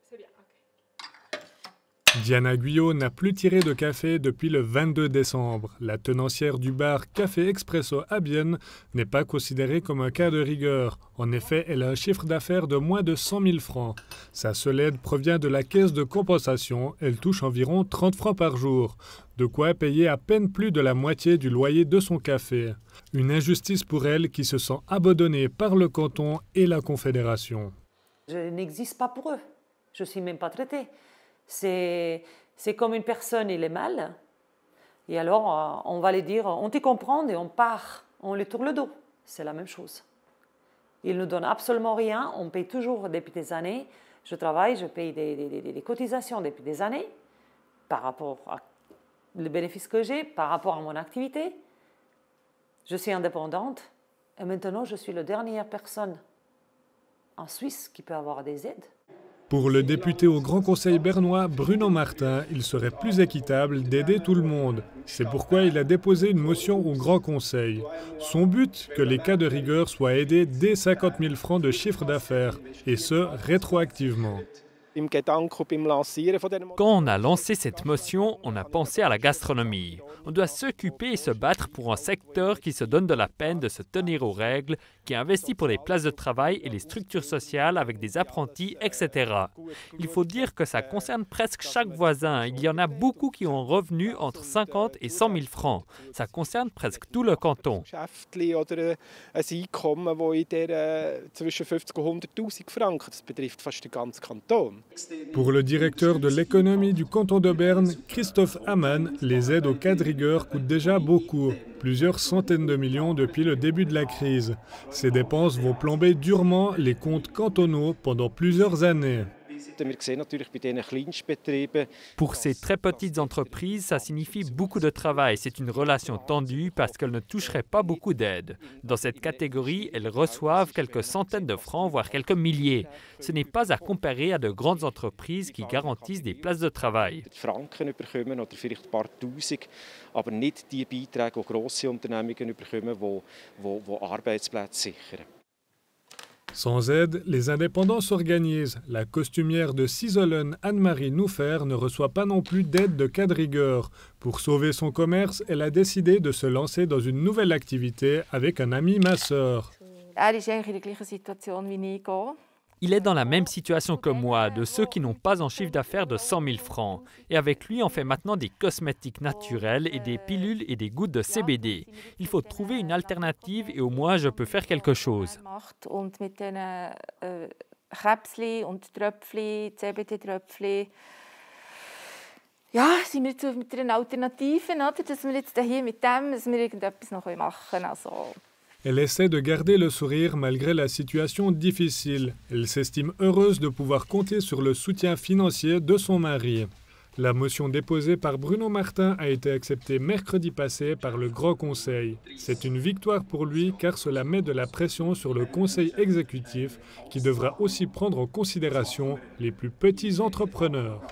c'est bien. Diana Guyot n'a plus tiré de café depuis le 22 décembre. La tenancière du bar Café Expresso à Bienne n'est pas considérée comme un cas de rigueur. En effet, elle a un chiffre d'affaires de moins de 100 000 francs. Sa seule aide provient de la caisse de compensation. Elle touche environ 30 francs par jour. De quoi payer à peine plus de la moitié du loyer de son café. Une injustice pour elle qui se sent abandonnée par le canton et la Confédération. Je n'existe pas pour eux. Je ne suis même pas traitée. C'est comme une personne, il est mal, et alors on va lui dire, on te comprend et on part, on lui tourne le dos. C'est la même chose. Ils ne nous donnent absolument rien, on paye toujours depuis des années. Je travaille, je paye des cotisations depuis des années, par rapport aux bénéfices que j'ai, par rapport à mon activité. Je suis indépendante, et maintenant je suis la dernière personne en Suisse qui peut avoir des aides. Pour le député au Grand Conseil bernois, Bruno Martin, il serait plus équitable d'aider tout le monde. C'est pourquoi il a déposé une motion au Grand Conseil. Son but, que les cas de rigueur soient aidés dès 50 000 francs de chiffre d'affaires, et ce, rétroactivement. Quand on a lancé cette motion, on a pensé à la gastronomie. On doit s'occuper et se battre pour un secteur qui se donne de la peine de se tenir aux règles, qui investit pour les places de travail et les structures sociales avec des apprentis, etc. Il faut dire que ça concerne presque chaque voisin. Il y en a beaucoup qui ont un revenu entre 50 et 100 000 francs. Ça concerne presque tout le canton. Pour le directeur de l'économie du canton de Berne, Christophe Hamann, les aides aux cas de rigueur coûtent déjà beaucoup, plusieurs centaines de millions depuis le début de la crise. Ces dépenses vont plomber durement les comptes cantonaux pendant plusieurs années. Pour ces très petites entreprises, ça signifie beaucoup de travail. C'est une relation tendue parce qu'elles ne toucheraient pas beaucoup d'aide. Dans cette catégorie, elles reçoivent quelques centaines de francs, voire quelques milliers. Ce n'est pas à comparer à de grandes entreprises qui garantissent des places de travail. Sans aide, les indépendants s'organisent. La costumière de Cizolen, Anne-Marie Nouffer, ne reçoit pas non plus d'aide de cas de rigueur. Pour sauver son commerce, elle a décidé de se lancer dans une nouvelle activité avec un ami masseur. Il est dans la même situation que moi, de ceux qui n'ont pas un chiffre d'affaires de 100 000 francs. Et avec lui, on fait maintenant des cosmétiques naturels et des pilules et des gouttes de CBD. Il faut trouver une alternative et au moins je peux faire quelque chose. Ja, sind wir jetzt mit einer Alternative, oder? Dass wir jetzt hier mit dem, dass wir irgendetwas noch machen können. Elle essaie de garder le sourire malgré la situation difficile. Elle s'estime heureuse de pouvoir compter sur le soutien financier de son mari. La motion déposée par Bruno Martin a été acceptée mercredi passé par le Grand Conseil. C'est une victoire pour lui car cela met de la pression sur le Conseil exécutif qui devra aussi prendre en considération les plus petits entrepreneurs.